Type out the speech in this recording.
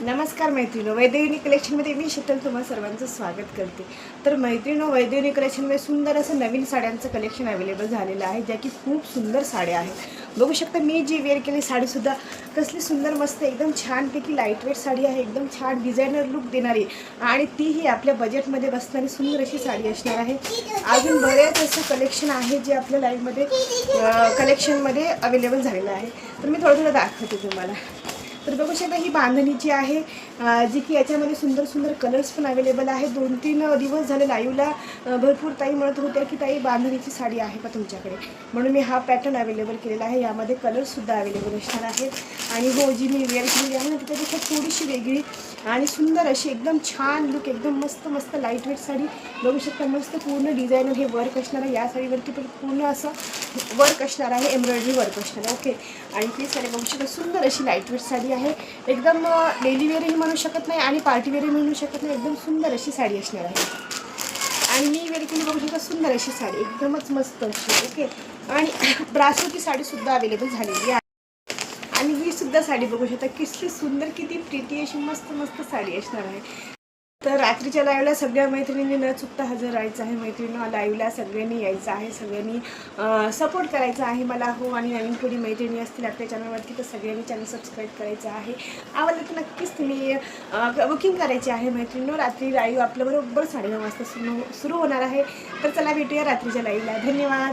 नमस्कार मैत्रिणी, वैदेहिनी कलेक्शनमध्ये मी शीतल तुम्हा सर्वांचं स्वागत करते. तर मैत्रिणी, वैदेहिनी कलेक्शनमध्ये सुंदर असं नवीन साड्यांचं कलेक्शन अवेलेबल झालेलं आहे, ज्या की खूप सुंदर साड्या आहेत. बघू शकता मी जी वेअर केली साडीसुद्धा कसली सुंदर मस्त एकदम छानपैकी लाईटवेट साडी आहे, एकदम छान डिझायनर लुक देणारी आणि तीही आपल्या बजेटमध्ये बसणारी सुंदर अशी साडी असणार आहे. अजून बरेच असं कलेक्शन आहे जे आपल्या लाईव्हमध्ये कलेक्शनमध्ये अवेलेबल झालेलं आहे. तर मी थोडं दाखवते तुम्हाला. तर बघू शकता ही बांधणीची आहे, जी की याच्यामध्ये सुंदर सुंदर कलर्स पण अवेलेबल आहे. 2-3 दिवस झाले लाईव्हला भरपूर ताई म्हणत होत्या की ताई बांधणीची साडी आहे का तुमच्याकडे, म्हणून मी हा पॅटर्न अवेलेबल केलेला आहे. यामध्ये कलर्ससुद्धा अवेलेबल असणार आहेत. आणि हो, जी मी वेअर केलेली आहे ना त्याच्यापेक्षा थोडीशी वेगळी आणि सुंदर अशी एकदम छान लुक, एकदम मस्त मस्त लाईटवेट साडी. बघू शकता मस्त पूर्ण डिझायनर हे वर्क असणार आहे. या साडीवरती पण पूर्ण असं वर्क असणार आहे, एम्ब्रॉयडरी वर्क असणार आहे. ओके. आणि ती साडी बघू शकता सुंदर अशी लाईटवेट साडी आहे. एकदम डेली वेअरही म्हणू शकत नाही आणि पार्टी वेअरही म्हणू शकत नाही, एकदम सुंदर अशी साडी असणार आहे. आणि मी वेअर केली बघू शकता सुंदर अशी साडी एकदमच मस्त अशी. ओके. आणि ब्रासोची साडीसुद्धा अवेलेबल झालेली आहे. आणि ही सुद्धा साडी बघू शकता किती सुंदर, किती प्रिटी अशी मस्त मस्त साडी असणार आहे. तर रात्रीच्या लाईव्हला सगळ्या मैत्रिणींनी न चुकता हजर राहायचं आहे. मैत्रिणी लाईव्हला सगळ्यांनी यायचं आहे, सगळ्यांनी सपोर्ट करायचा आहे मला. हो, आणि नवीन कोणी मैत्रिणी असतील आपल्या चॅनलवरती तर सगळ्यांनी चॅनल सबस्क्राईब करायचं आहे. आवडलं तर नक्कीच तुम्ही बुकिंग करायची आहे. मैत्रिणी रात्री लाईव्ह आपल्याबरोबर 9:30 वाजता सुरू होणार आहे. तर चला भेटूया रात्रीच्या लाईव्हला. धन्यवाद.